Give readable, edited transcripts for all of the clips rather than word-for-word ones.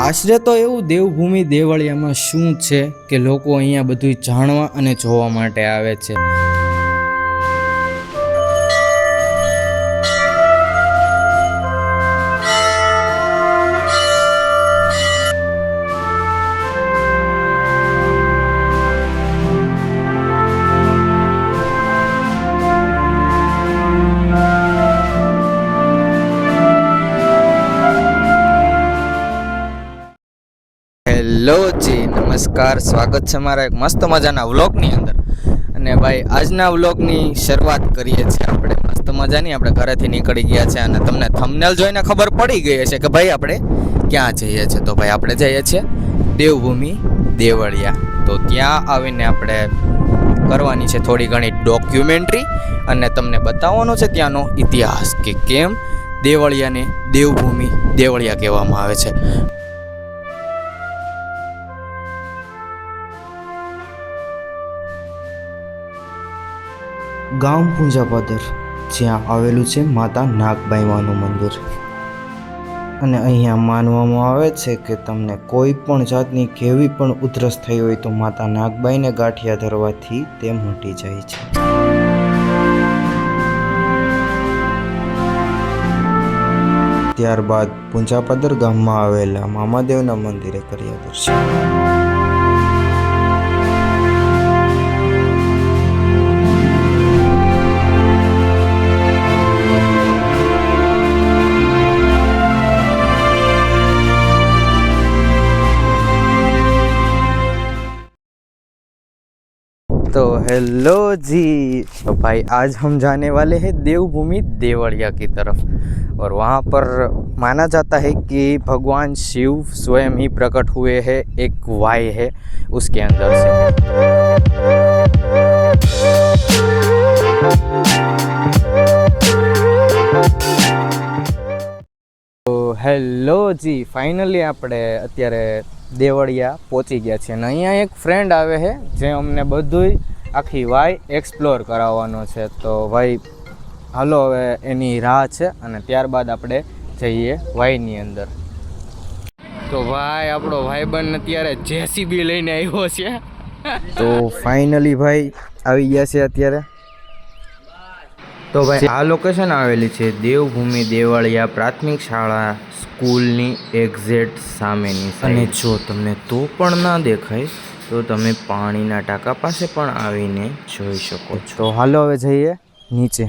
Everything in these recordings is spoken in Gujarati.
આશરે તો એવું દેવભૂમિ દેવળિયામાં શું છે કે લોકો અહીંયા બધું જાણવા અને જોવા માટે આવે છે। હેલો જી નમસ્કાર, સ્વાગત છે મારા એક મસ્ત મજાના વ્લોગની અંદર। અને ભાઈ આજના વ્લોગની શરૂઆત કરીએ છીએ આપણે મસ્ત મજાની। આપણે ઘરેથી નીકળી ગયા છે અને તમને થંબનેલ જોઈને ખબર પડી ગઈ હશે કે ભાઈ આપણે ક્યાં જઈએ છીએ। તો ભાઈ આપણે જઈએ છીએ દેવભૂમિ દેવળિયા। તો ત્યાં આવીને આપણે કરવાની છે થોડી ઘણી ડોક્યુમેન્ટરી અને તમને બતાવવાનો છે ત્યાંનો ઇતિહાસ કે કેમ દેવળિયાને દેવભૂમિ દેવળિયા કહેવામાં આવે છે। ગામ પૂંજાપદર જ્યાં આવેલું છે માતા નાગબાઈમાનું મંદિર અને અહીંયા માનવામાં આવે છે કે તમને કોઈ પણ જાતની કેવી પણ ઉધરસ થઈ હોય તો માતા નાગબાઈને ગાંઠિયા ધરવાથી તે મટી જાય છે। ત્યારબાદ પૂંજાપદર ગામમાં આવેલા મામાદેવના મંદિરે કર્યા દર્શન। तो हेलो जी, तो भाई आज हम जाने वाले हैं देवभूमि देवड़िया की तरफ। और वहाँ पर माना जाता है कि भगवान शिव स्वयं ही प्रकट हुए हैं, एक वाय है उसके अंदर से। तो हेलो जी, फाइनली આપણે અત્યારે દેવળિયા પહોંચી ગયા છે અને અહીંયા એક ફ્રેન્ડ આવે છે જે અમને બધુંય આખી વાય એક્સપ્લોર કરાવવાનો છે। તો ભાઈ હાલો હવે એની રાહ છે અને ત્યારબાદ આપણે જઈએ વાયની અંદર। તો ભાઈ આપણો ભાઈબંધ અત્યારે જેસીબી લઈને આવ્યો છે। તો ફાઇનલી ભાઈ આવી ગયા છે અત્યારે। તો ભાઈ આ લોકેશન આવેલી છે દેવભૂમિ દેવળિયા પ્રાથમિક શાળા સ્કૂલની એક્ઝેક્ટ સામેની। અને જો તમને તો પણ ના દેખાય તો તમે પાણીના ટાંકા પાસે પણ આવીને જોઈ શકો છો। તો હાલો હવે જઈએ નીચે।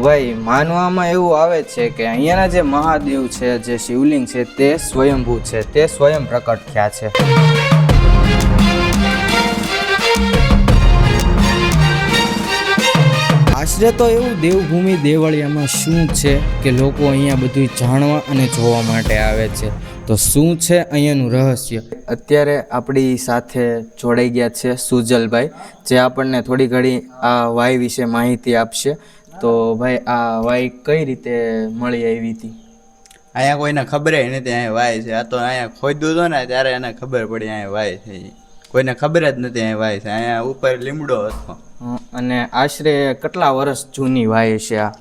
ભાઈ માનવામાં એવું આવે છે કે અહીંયાના જે મહાદેવ છે, જે શિવલિંગ છે, તે સ્વયંભૂ છે, તે સ્વયં પ્રકટ થયા છે. આશરે તો એવું દેવભૂમિ દેવળિયામાં શું છે કે લોકો અહીંયા બધું જાણવા અને જોવા માટે આવે છે. તો શું છે અહીંયાનું રહસ્ય? અત્યારે આપણી સાથે જોડાઈ ગયા છે સુજલભાઈ, જે આપણને થોડી ઘણી આ વાય વિશે માહિતી આપશે. તો ભાઈ, આ વાય કઈ રીતે મળી આવી હતી? અહીંયા કોઈને ખબર નથી અહીંયા વાય છે. આ તો અહીંયા ખોદ્યું હતું ને ત્યારે એને ખબર પડી અહીંયા વાય છે. કોઈને ખબર જ નથી અહીંયા વાય છે. અહીંયા ઉપર લીમડો હતો. અને આશરે કેટલા વર્ષ જૂની વાય છે આ?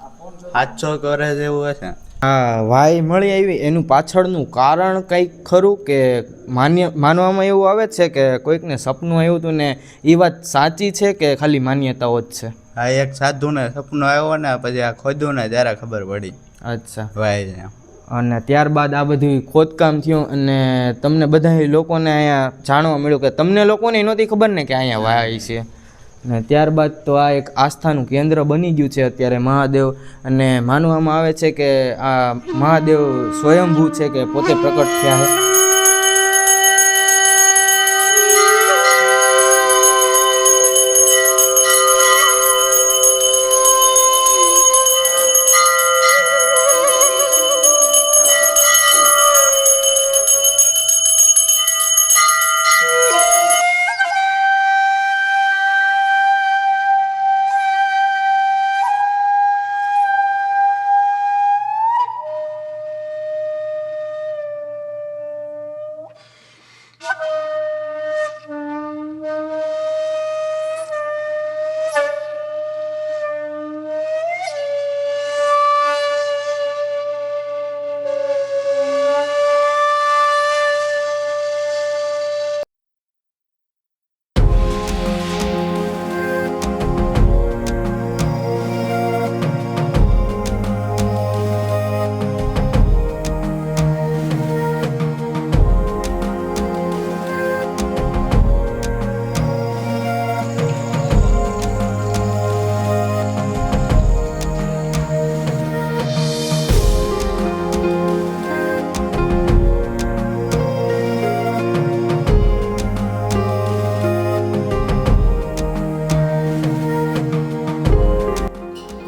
700 વર્ષ જેવું હશે. આ વાય મળી આવી એનું પાછળનું કારણ કંઈક ખરું કે માનવામાં એવું આવે છે કે કોઈકને સપનું આવ્યું હતું ને એ વાત સાચી છે કે ખાલી માન્યતાઓ જ છે? આ એક સાધુને સપનું આવ્યો ને પછી આ ખોદ્યું ને ત્યારે ખબર પડી. અચ્છા. વાય છે. અને ત્યારબાદ આ બધું ખોદકામ થયું અને તમને બધા લોકોને અહીંયા જાણવા મળ્યું કે તમને લોકોને નહોતી ખબર ને કે અહીંયા વાય છે. ને ત્યારબાદ તો આ એક આસ્થાનું કેન્દ્ર બની ગયું છે અત્યારે મહાદેવ. અને માનવામાં આવે છે કે આ મહાદેવ સ્વયંભૂ છે કે પોતે પ્રકટ થયા છે.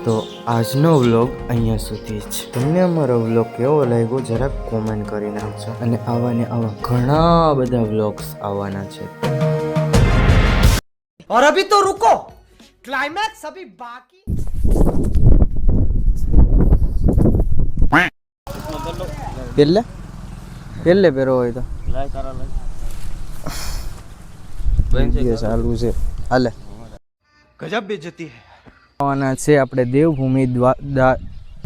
તો આજનો વ્લોગ અહીંયા સુધી જ. તમને અમારો વ્લોગ કેવો લાગ્યો જરાક કોમેન્ટ કરી નાખજો. અને આવા ને આવા ઘણા બધા વ્લોગ્સ આવવાના છે. और अभी तो रुको, क्लाइमैक्स अभी बाकी. પેલે પહેરો હોય તો ચાલુ છે. હાલે गजब बेइज्जती है. આવવાના છે આપણે દેવભૂમિ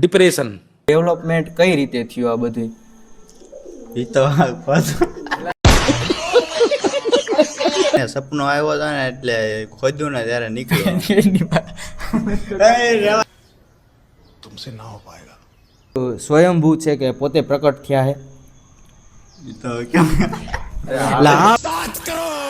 डिप्रेशन. ડેવલપમેન્ટ કઈ રીતે થયું આ બધું? એ તો સપનો આવ્યો હતો ને એટલે ખોદ્યું ને ત્યારે નીકળ્યું. तुमसे ना हो पाएगा. સ્વયંભૂ છે કે પોતે પ્રકટ થયા છે? એ તો કેમ बात करो.